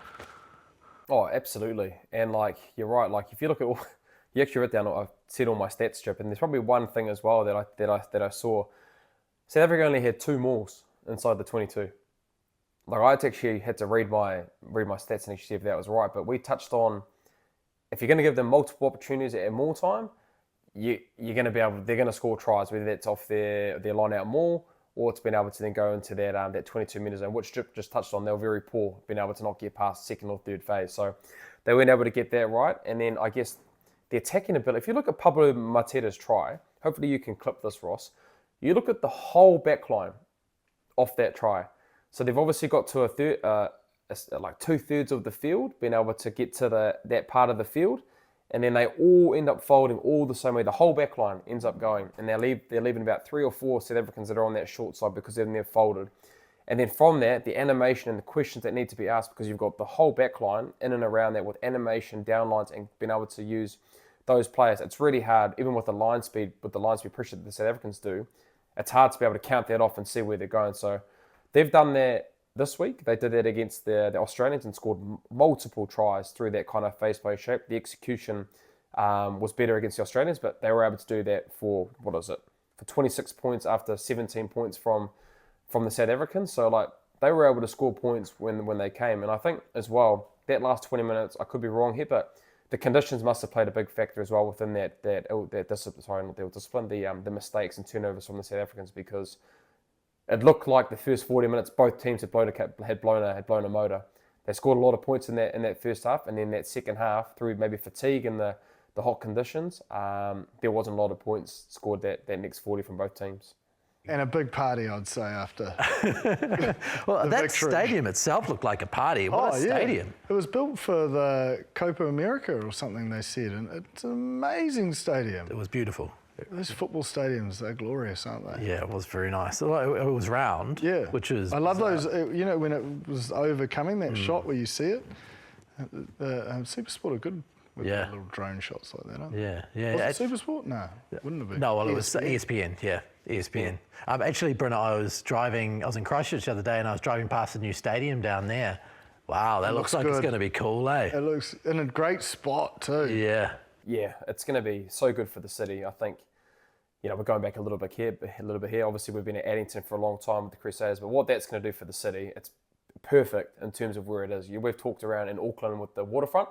Oh, absolutely. And you're right. If you look at you actually wrote down, I said all my stats strip, and there's probably one thing as well that I saw. South Africa only had 2 mauls inside the 22. I actually had to read my stats and actually see if that was right. But we touched on, if you're going to give them multiple opportunities at maul time, you're going to they're going to score tries, whether that's off their line out maul or it's been able to then go into that 22 metre zone, which Strip just touched on. They were very poor, being able to not get past second or third phase. So they weren't able to get that right. And then I guess the attacking ability, if you look at Pablo Matera's try, hopefully you can clip this, Ross, you look at the whole back line off that try. So they've obviously got to a third, 2/3 of the field, being able to get to that part of the field, and then they all end up folding all the same way. The whole back line ends up going, and they're leaving about 3 or 4 South Africans that are on that short side because they're folded. And then from that, the animation and the questions that need to be asked, because you've got the whole back line in and around that with animation, downlines, and being able to use those players. It's really hard, even with the line speed pressure that the South Africans do, it's hard to be able to count that off and see where they're going. So they've done that this week. They did that against the Australians and scored multiple tries through that kind of face play shape. The execution was better against the Australians, but they were able to do that for 26 points after 17 points from the South Africans. So like they were able to score points when they came. And I think as well, that last 20 minutes, I could be wrong here, but the conditions must have played a big factor as well within that discipline, the mistakes and turnovers from the South Africans, because it looked like the first 40 minutes both teams had blown a motor. They scored a lot of points in that first half, and then that second half, through maybe fatigue and the hot conditions, there wasn't a lot of points scored that next 40 from both teams. And a big party, I'd say, after. Well, that victory. stadium itself looked like a party. What a stadium. It was built for the Copa America or something, they said, and it's an amazing stadium. It was beautiful. Those football stadiums, they're glorious, aren't they? Yeah, it was very nice. It was round, which is... I love those, when it was overcoming that shot where you see it. The Super Sport are good with little drone shots like that, aren't they? Yeah. Was it Super Sport? No, wouldn't have been. No, well, it was ESPN, ESPN. Actually, Brynna, I was in Christchurch the other day and I was driving past the new stadium down there. Wow, that looks like it's going to be cool, eh? It looks in a great spot too. Yeah. Yeah, it's going to be so good for the city. I think, we're going back a little bit here. Obviously, we've been at Addington for a long time with the Crusaders, but what that's going to do for the city, it's perfect in terms of where it is. We've talked around in Auckland with the waterfront,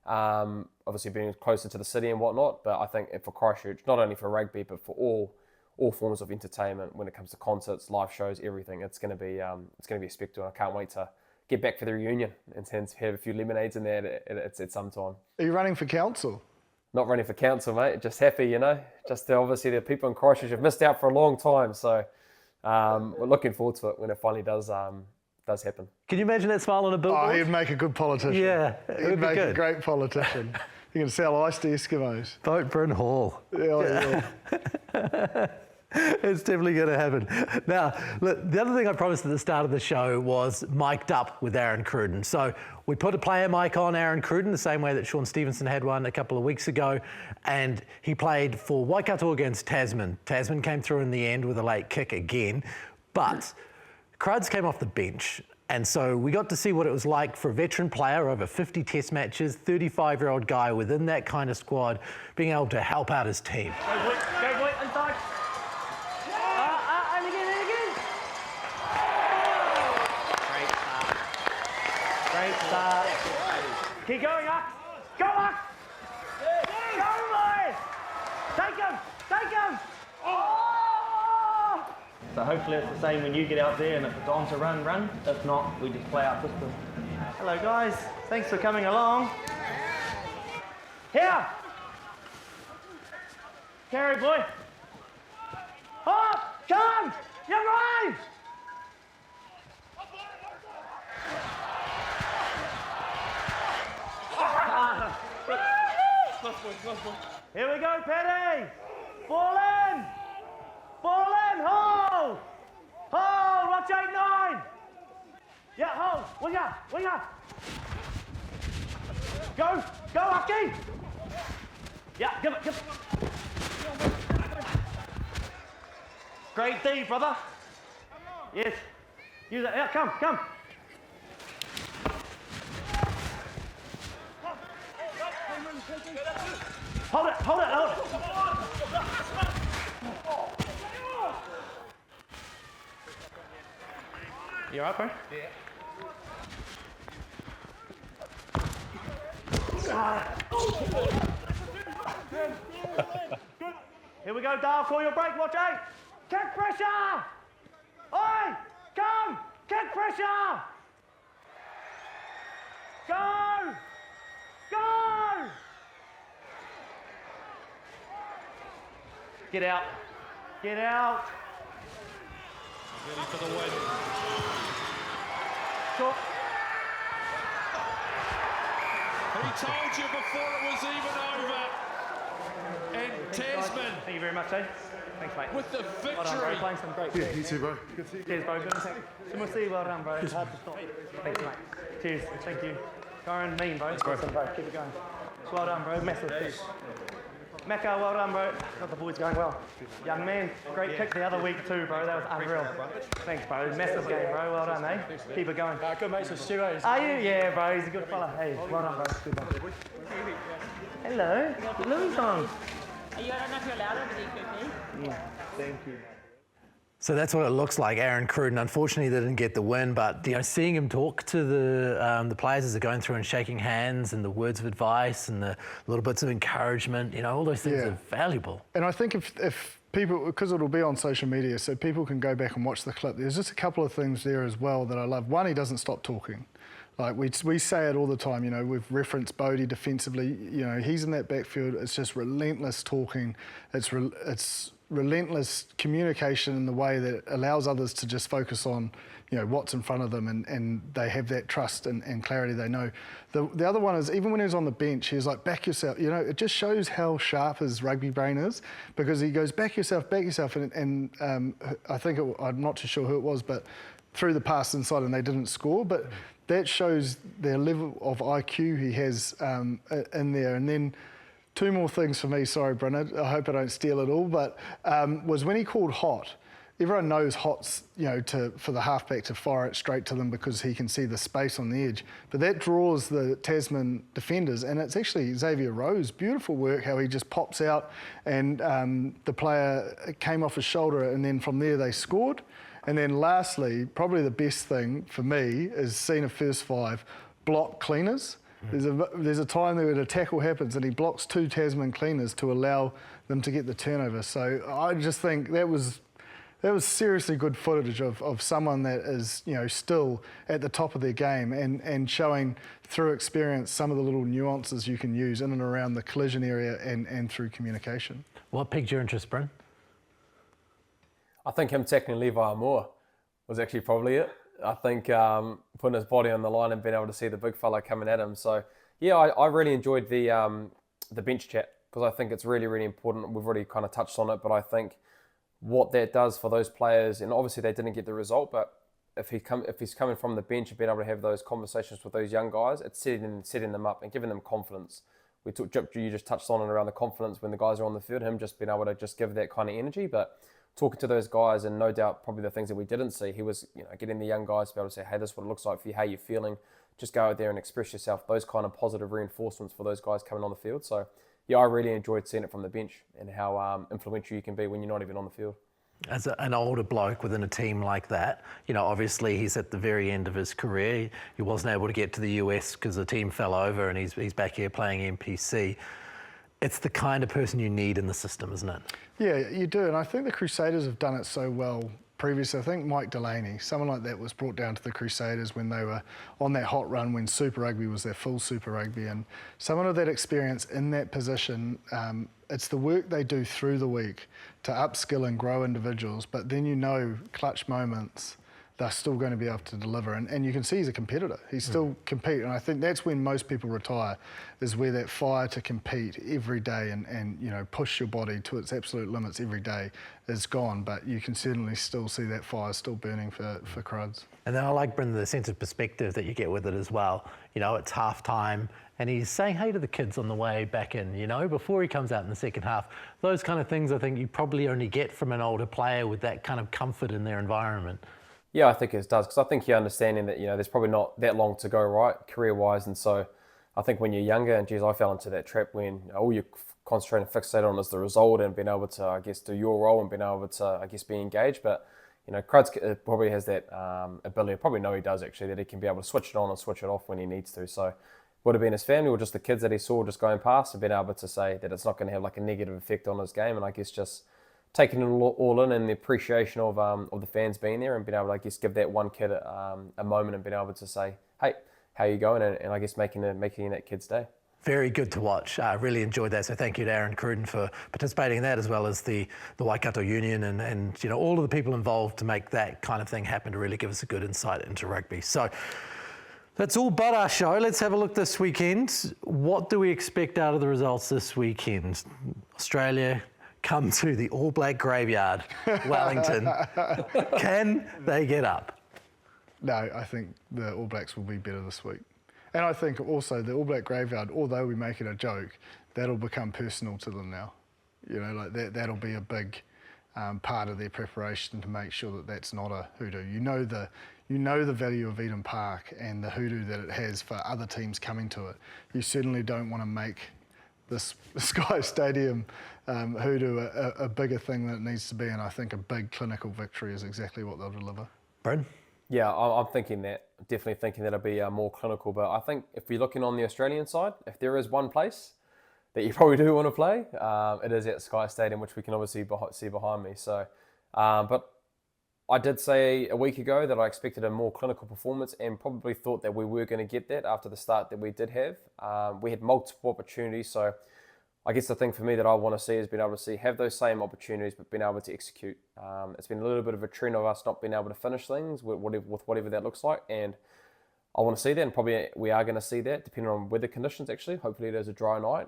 obviously being closer to the city and whatnot, but I think for Christchurch, not only for rugby, but for all forms of entertainment when it comes to concerts, live shows, everything, it's going to be a spectacle. I can't wait to get back for the reunion and have a few lemonades in there at some time. Are you running for council? Not running for council, mate. Just happy, Just obviously the people in Christchurch have missed out for a long time, so we're looking forward to it when it finally does happen. Can you imagine that smile on a billboard? Oh, he'd make a good politician. Yeah, it would he'd be make good. a great politician. He can sell ice to Eskimos. Vote Bryn Hall. Yeah. It's definitely going to happen. Now, look, the other thing I promised at the start of the show was mic'd up with Aaron Cruden. So we put a player mic on Aaron Cruden the same way that Sean Stevenson had one a couple of weeks ago, and he played for Waikato against Tasman. Tasman came through in the end with a late kick again, but Cruds came off the bench. And so we got to see what it was like for a veteran player, over 50 test matches, 35-year-old guy within that kind of squad, being able to help out his team. Go boy, inside. And again. Great start. Keep going, Ux. Go, Ux. Go, boy. Take him. Oh! So hopefully it's the same when you get out there and if it's on to run. If not, we just play our system. Hello, guys. Thanks for coming along. Here. Carry, boy. Oh, come! You're right! Here we go, Paddy! Ball in! Hold! Watch 8-9! Yeah, hold! Winger! Go, Aki! Yeah, give it! Great D, brother. Yes. Use it. Yeah, come. Hold it. You all right, bro? Yeah. Here we go, Dale. Call your break. Watch 8. Kick pressure! Oi! Come! Kick pressure! Go! Get out. Ready for the win. Short. told you before it was even over. And Tasman. Thank you very much, eh? Thanks, mate. with the Well done, bro. victory. Playing some great. Yeah, you too, bro. Good to see you. Cheers, bro. Good to see you. Simulsi, well done, bro. It's hard to stop. Thanks, mate. Cheers. Thank you. Goran, mean, bro. Awesome, bro. Keep it going. Well done, bro. Massive. Mecca, well done, bro. Got the boys going well. Young man, great kick the other week too, bro. That was unreal. Thanks, bro. Massive game, bro. Well done, eh? Keep it going. Good mates with Stuart. Are you? Yeah, bro. He's a good fella. Hey, well done, bro. Good one. Hello. Louis on. I don't know if you're allowed over there quickly. Yeah. Thank you. So that's what it looks like. Aaron Cruden, unfortunately, they didn't get the win, but seeing him talk to the players as they're going through and shaking hands, and the words of advice and the little bits of encouragement, all those things are valuable. And I think if people, because it'll be on social media, so people can go back and watch the clip, there's just a couple of things there as well that I love. One, he doesn't stop talking. Like we say it all the time, we've referenced Bodie defensively, he's in that backfield, it's just relentless talking, it's relentless communication in the way that allows others to just focus on, what's in front of them, and they have that trust and clarity. They know. The other one is, even when he was on the bench, he was like, back yourself. It just shows how sharp his rugby brain is, because he goes, back yourself, and I think, I'm not too sure who it was, but threw the pass inside and they didn't score, but that shows the level of IQ he has in there. And then two more things for me, sorry, Brynard, I hope I don't steal it all, but was when he called hot. Everyone knows hot's, for the halfback to fire it straight to them because he can see the space on the edge. But that draws the Tasman defenders, and it's actually Xavier Rose. Beautiful work, how he just pops out, and the player came off his shoulder, and then from there they scored. And then lastly, probably the best thing for me is seeing a first five block cleaners. There's a time where a tackle happens and he blocks two Tasman cleaners to allow them to get the turnover. So I just think that was seriously good footage of someone that is still at the top of their game, and showing through experience some of the little nuances you can use in and around the collision area and through communication. What piqued your interest, Bryn? I think him tackling Levi Moore was actually probably it. I think putting his body on the line and being able to see the big fella coming at him. So yeah, I really enjoyed the bench chat, because I think it's really, really important. We've already kind of touched on it, but I think what that does for those players, and obviously they didn't get the result, but if he's coming from the bench and being able to have those conversations with those young guys, it's setting them up and giving them confidence. You just touched on it around the confidence when the guys are on the field, him just being able to just give that kind of energy, but talking to those guys, and no doubt probably the things that we didn't see, he was getting the young guys to be able to say, hey, this is what it looks like for you, how you're feeling, just go out there and express yourself, those kind of positive reinforcements for those guys coming on the field. So yeah, I really enjoyed seeing it from the bench and how influential you can be when you're not even on the field. As an older bloke within a team like that, obviously he's at the very end of his career. He wasn't able to get to the US because the team fell over, and he's back here playing NPC. It's the kind of person you need in the system, isn't it? Yeah, you do, and I think the Crusaders have done it so well previously. I think Mike Delaney, someone like that, was brought down to the Crusaders when they were on that hot run when Super Rugby was their full Super Rugby, and someone of that experience in that position, it's the work they do through the week to upskill and grow individuals, but then clutch moments, they're still going to be able to deliver. And you can see he's a competitor. He's still competing. And I think that's when most people retire, is where that fire to compete every day and push your body to its absolute limits every day is gone. But you can certainly still see that fire still burning for Cruds. And then I like bringing the sense of perspective that you get with it as well. It's half time, and he's saying hey to the kids on the way back in, before he comes out in the second half. Those kind of things I think you probably only get from an older player with that kind of comfort in their environment. Yeah, I think it does, because I think you're understanding that there's probably not that long to go, right, career-wise, and so I think when you're younger, and geez, I fell into that trap when all you're concentrating and fixated on is the result and being able to, do your role and being able to, be engaged. But Cruds probably has that ability. Probably know he does actually, that he can be able to switch it on and switch it off when he needs to. So would have been his family or just the kids that he saw just going past and being able to say that it's not going to have like a negative effect on his game, and just taking it all in, and the appreciation of the fans being there and being able to, give that one kid a moment and being able to say, hey, how you going? And making that kid's day. Very good to watch. I really enjoyed that. So thank you to Aaron Cruden for participating in that, as well as the Waikato Union and all of the people involved to make that kind of thing happen, to really give us a good insight into rugby. So That's all but our show. Let's have a look this weekend. What do we expect out of the results this weekend? Australia come to the All Black graveyard, Wellington. Can they get up? No, I think the All Blacks will be better this week. And I think also the All Black graveyard, although we make it a joke, that'll become personal to them now. You know, like that'll be a big part of their preparation to make sure that that's not a hoodoo. You know the value of Eden Park and the hoodoo that it has for other teams coming to it. You certainly don't want to make this Sky Stadium hoodoo a bigger thing than it needs to be, and I think a big clinical victory is exactly what they'll deliver. Bryn? Yeah, I'm thinking that. Definitely thinking that'll be more clinical. But I think if you're looking on the Australian side, if there is one place that you probably do want to play, it is at Sky Stadium, which we can obviously see behind me. So, but I did say a week ago that I expected a more clinical performance and probably thought that we were going to get that after the start that we did have. We had multiple opportunities, so I guess the thing for me that I want to see is being able to have those same opportunities but being able to execute. It's been a little bit of a trend of us not being able to finish things with whatever that looks like, and I want to see that, and probably we are going to see that depending on weather conditions actually. Hopefully it is a dry night,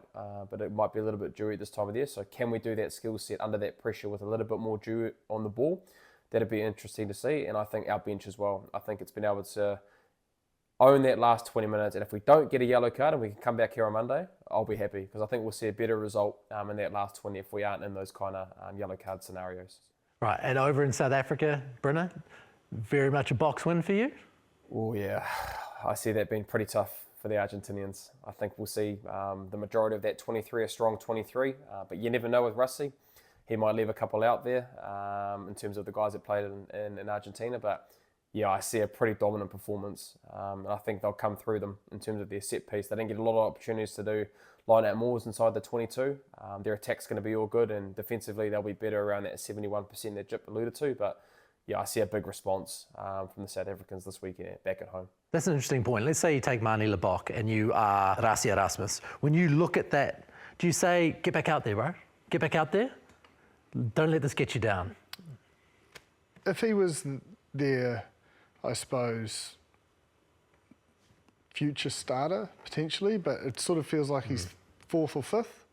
but it might be a little bit dewy at this time of the year, so can we do that skill set under that pressure with a little bit more dew on the ball? That'd be interesting to see, and I think our bench as well. I think it's been able to own that last 20 minutes, and if we don't get a yellow card and we can come back here on Monday, I'll be happy, because I think we'll see a better result in that last 20 if we aren't in those kind of yellow card scenarios. Right, and over in South Africa, Brynner, very much a Boks win for you? Oh yeah, I see that being pretty tough for the Argentinians. I think we'll see the majority of that 23, a strong 23, but you never know with Rusty. He might leave a couple out there in terms of the guys that played in Argentina, but yeah, I see a pretty dominant performance, and I think they'll come through them in terms of their set piece. They didn't get a lot of opportunities to do line-out mauls inside the 22. Their attack's going to be all good, and defensively they'll be better around that 71% that Jip alluded to, but yeah, I see a big response from the South Africans this weekend back at home. That's an interesting point. Let's say you take Mani Lebok and you are Rassie Erasmus. When you look at that, do you say, get back out there, bro? Get back out there? Don't let this get you down. If he was their, I suppose, future starter, potentially, but it sort of feels like he's fourth or fifth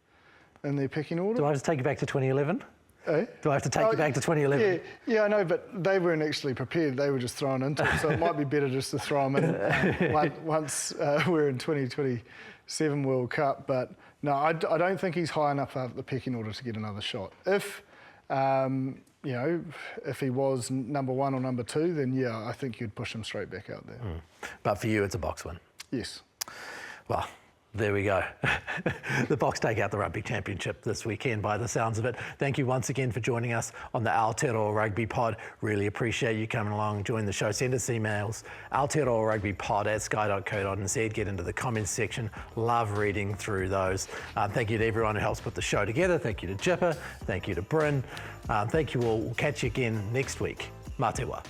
in their pecking order. Do I have to take you back to 2011? Eh? Do I have to take you back to 2011? Yeah, I know, but they weren't actually prepared. They were just thrown into it, so it might be better just to throw them in once we're in 2027 World Cup. But no, I don't think he's high enough up the pecking order to get another shot. If if he was number one or number two, then yeah, I think you'd push him straight back out there. But for you, it's a Boks win. Yes. Well, there we go. The Boks take out the Rugby Championship this weekend by the sounds of it. Thank you once again for joining us on the Aotearoa Rugby Pod. Really appreciate you coming along, join the show. Send us emails, aotearoarugbypod@sky.co.nz. Get into the comments section. Love reading through those. Thank you to everyone who helps put the show together. Thank you to Jipper. Thank you to Bryn. Thank you all. We'll catch you again next week. Mā te wā.